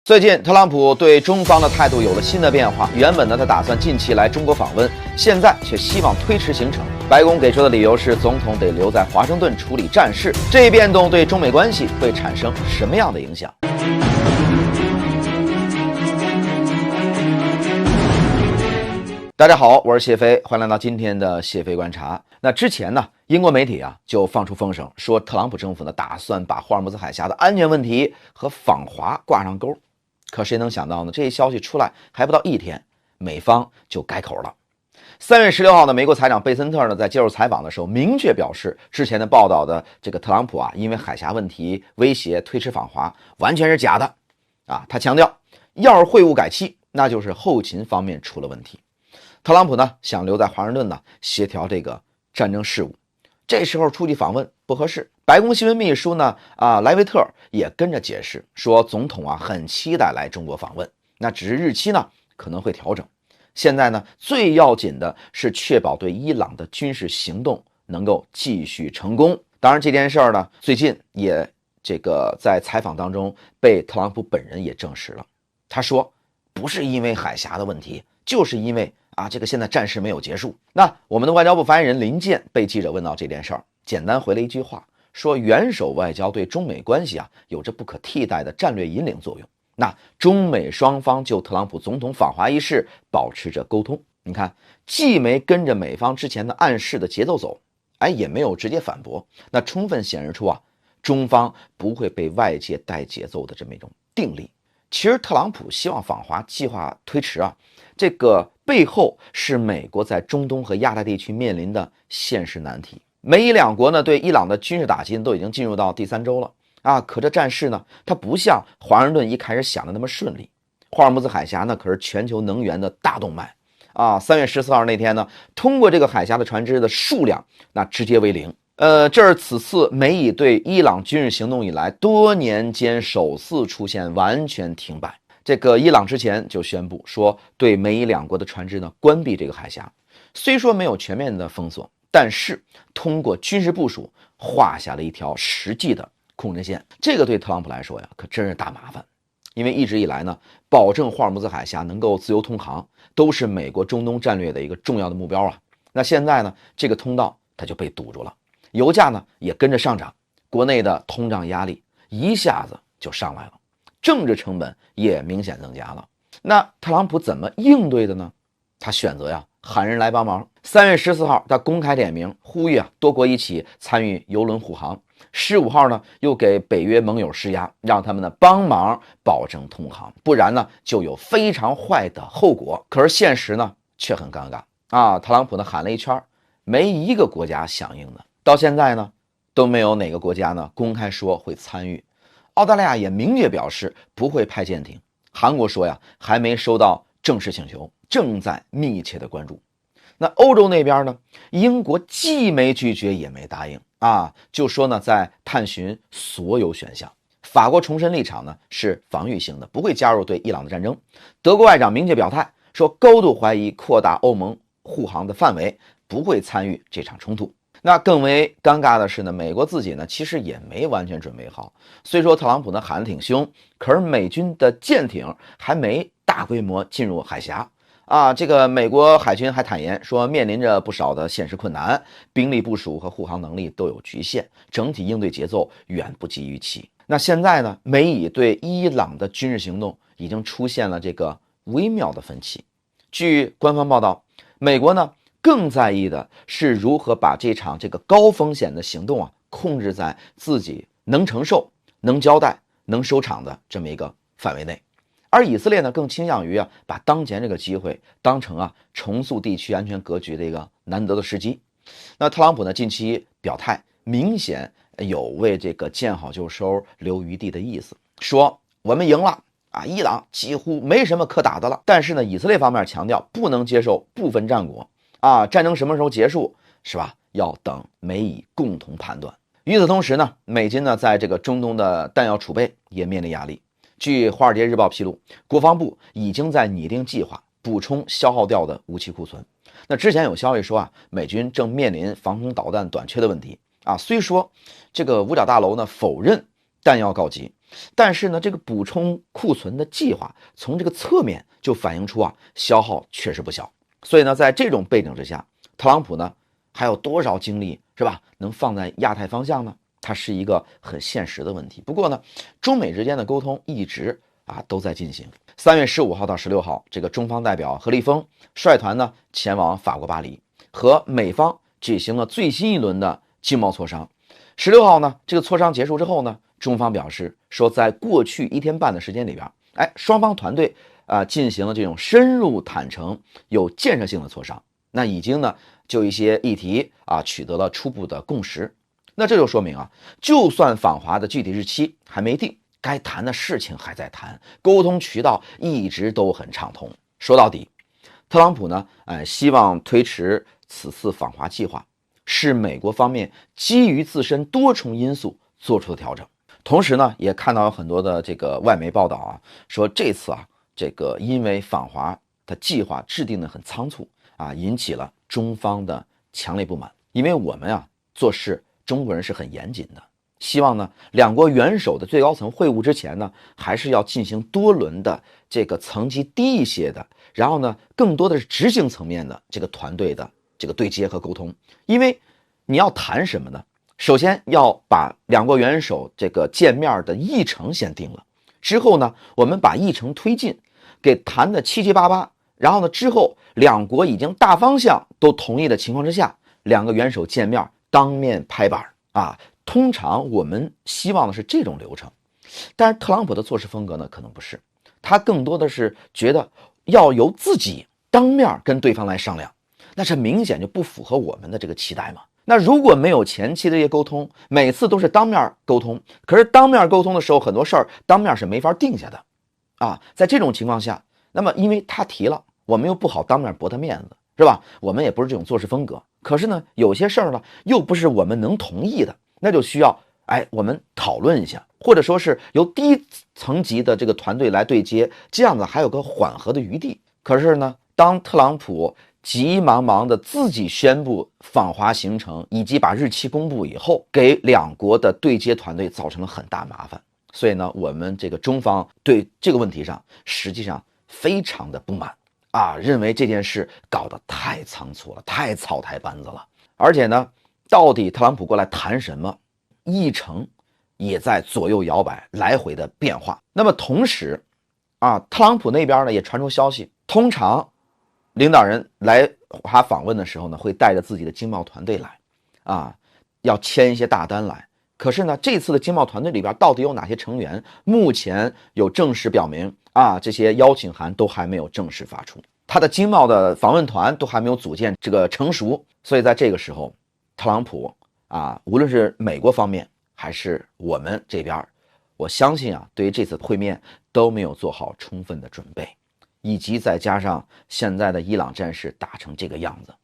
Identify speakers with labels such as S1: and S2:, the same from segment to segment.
S1: 最近，特朗普对中方的态度有了新的变化。原本呢，他打算近期来中国访问，现在却希望推迟行程。白宫给出的理由是，总统得留在华盛顿处理战事。这一变动对中美关系会产生什么样的影响？大家好，我是谢飞，欢迎来到今天的谢飞观察。那之前呢，英国媒体就放出风声，说特朗普政府呢打算把霍尔木兹海峡的安全问题和访华挂上钩。可谁能想到呢？这一消息出来还不到一天，美方就改口了。3月16号呢，美国财长贝森特呢在接受采访的时候明确表示，之前的报道的这个特朗普因为海峡问题威胁推迟访华，完全是假的他强调，要是会晤改期，那就是后勤方面出了问题。特朗普呢想留在华盛顿呢协调这个战争事务，这时候出去访问不合适。白宫新闻秘书呢莱维特也跟着解释说，总统很期待来中国访问，那只是日期呢可能会调整。现在呢最要紧的是确保对伊朗的军事行动能够继续成功。当然这件事呢最近也在采访当中被特朗普本人也证实了。他说不是因为海峡的问题，就是因为这个现在战事没有结束。那我们的外交部发言人林健被记者问到这件事儿，简单回了一句话，说元首外交对中美关系有着不可替代的战略引领作用。那中美双方就特朗普总统访华一事保持着沟通，你看既没跟着美方之前的暗示的节奏走，也没有直接反驳，那充分显示出中方不会被外界带节奏的这么一种定力。其实特朗普希望访华计划推迟这个背后是美国在中东和亚太地区面临的现实难题。美伊两国呢对伊朗的军事打击都已经进入到第3周了可这战事呢它不像华盛顿一开始想的那么顺利。霍尔木兹海峡呢可是全球能源的大动脉3月14号那天呢，通过这个海峡的船只的数量那直接为0。这是此次美以对伊朗军事行动以来多年间首次出现完全停摆。这个伊朗之前就宣布说对美伊两国的船只呢关闭这个海峡，虽说没有全面的封锁，但是通过军事部署画下了一条实际的控制线。这个对特朗普来说可真是大麻烦。因为一直以来呢，保证霍尔木兹海峡能够自由通航都是美国中东战略的一个重要的目标那现在呢这个通道它就被堵住了，油价呢也跟着上涨，国内的通胀压力一下子就上来了，政治成本也明显增加了。那特朗普怎么应对的呢？他选择喊人来帮忙。3月14号他公开点名呼吁多国一起参与邮轮护航。15号呢又给北约盟友施压，让他们呢帮忙保证通航，不然呢就有非常坏的后果。可是现实呢却很尴尬特朗普呢喊了一圈，没一个国家响应的。到现在呢都没有哪个国家呢公开说会参与。澳大利亚也明确表示不会派舰艇，韩国说还没收到正式请求，正在密切的关注。那欧洲那边呢，英国既没拒绝也没答应就说呢在探寻所有选项。法国重申立场呢是防御性的，不会加入对伊朗的战争。德国外长明确表态说，高度怀疑扩大欧盟护航的范围，不会参与这场冲突。那更为尴尬的是呢，美国自己呢其实也没完全准备好。虽说特朗普呢喊得挺凶，可是美军的舰艇还没大规模进入海峡这个美国海军还坦言说，面临着不少的现实困难，兵力部署和护航能力都有局限，整体应对节奏远不及预期。那现在呢，美以对伊朗的军事行动已经出现了这个微妙的分歧。据官方报道，美国呢更在意的是如何把这场这个高风险的行动控制在自己能承受、能交代、能收场的这么一个范围内。而以色列呢，更倾向于把当前这个机会当成重塑地区安全格局的一个难得的时机。那特朗普呢，近期表态明显有为这个见好就收留余地的意思，说我们赢了伊朗几乎没什么可打的了。但是呢，以色列方面强调不能接受部分战果战争什么时候结束是吧？要等美以共同判断。与此同时呢，美军呢在这个中东的弹药储备也面临压力。据《华尔街日报》披露，国防部已经在拟定计划补充消耗掉的武器库存。那之前有消息说美军正面临防空导弹短缺的问题虽说这个五角大楼呢否认弹药告急，但是呢，这个补充库存的计划从这个侧面就反映出消耗确实不小。所以呢，在这种背景之下，特朗普呢还有多少精力是吧，能放在亚太方向呢？它是一个很现实的问题。不过呢，中美之间的沟通一直都在进行。3月15号到16号，这个中方代表何立峰率团呢前往法国巴黎，和美方举行了最新一轮的经贸磋商。16号呢，这个磋商结束之后呢，中方表示说，在过去1天半的时间里边，双方团队进行了这种深入、坦诚、有建设性的磋商。那已经呢就一些议题取得了初步的共识。那这就说明就算访华的具体日期还没定，该谈的事情还在谈，沟通渠道一直都很畅通。说到底，特朗普呢，希望推迟此次访华计划，是美国方面基于自身多重因素做出的调整。同时呢，也看到有很多的这个外媒报道说这次这个因为访华的计划制定的很仓促引起了中方的强烈不满。因为我们做事中国人是很严谨的，希望呢两国元首的最高层会晤之前呢，还是要进行多轮的这个层级低一些的，然后呢更多的是执行层面的这个团队的这个对接和沟通。因为你要谈什么呢？首先要把两国元首这个见面的议程先定了，之后呢我们把议程推进，给谈的七七八八，然后呢之后两国已经大方向都同意的情况之下，两个元首见面当面拍板通常我们希望的是这种流程。但是特朗普的做事风格呢可能不是，他更多的是觉得要由自己当面跟对方来商量，那这明显就不符合我们的这个期待嘛。那如果没有前期的这些沟通，每次都是当面沟通，可是当面沟通的时候很多事儿当面是没法定下的在这种情况下，那么因为他提了，我们又不好当面驳他面子，是吧？我们也不是这种做事风格。可是呢有些事儿呢又不是我们能同意的，那就需要我们讨论一下，或者说是由低层级的这个团队来对接，这样子还有个缓和的余地。可是呢，当特朗普急忙忙的自己宣布访华行程以及把日期公布以后，给两国的对接团队造成了很大麻烦。所以呢，我们这个中方对这个问题上实际上非常的不满认为这件事搞得太仓促了，太草台班子了。而且呢，到底特朗普过来谈什么，议程也在左右摇摆，来回的变化。那么同时特朗普那边呢也传出消息，通常领导人来华访问的时候呢，会带着自己的经贸团队来要签一些大单来。可是呢，这次的经贸团队里边到底有哪些成员，目前有正式表明这些邀请函都还没有正式发出，他的经贸的访问团都还没有组建这个成熟。所以在这个时候，特朗普无论是美国方面还是我们这边，我相信对于这次会面都没有做好充分的准备，以及再加上现在的伊朗战事打成这个样子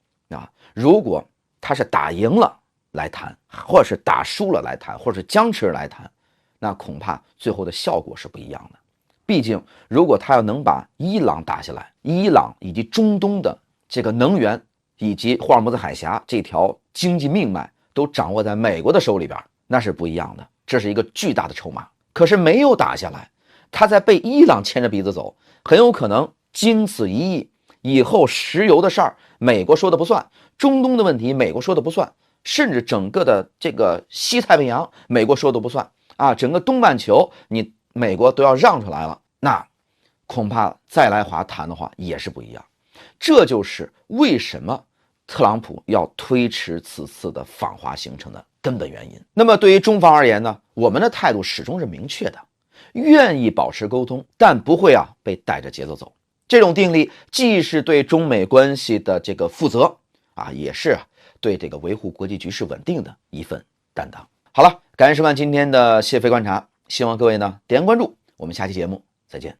S1: 如果他是打赢了来谈，或者是打输了来谈，或者是僵持来谈，那恐怕最后的效果是不一样的。毕竟如果他要能把伊朗打下来，伊朗以及中东的这个能源以及霍尔木兹海峡这条经济命脉都掌握在美国的手里边，那是不一样的，这是一个巨大的筹码。可是没有打下来，他在被伊朗牵着鼻子走，很有可能经此一役以后，石油的事儿美国说的不算，中东的问题美国说的不算，甚至整个的这个西太平洋美国说的不算整个东半球你美国都要让出来了，那恐怕再来华谈的话也是不一样。这就是为什么特朗普要推迟此次的访华行程的根本原因。那么对于中方而言呢，我们的态度始终是明确的，愿意保持沟通，但不会被带着节奏走。这种定力既是对中美关系的这个负责也是对这个维护国际局势稳定的一份担当。好了，感谢收看今天的谢飞观察，希望各位呢点关注，我们下期节目再见。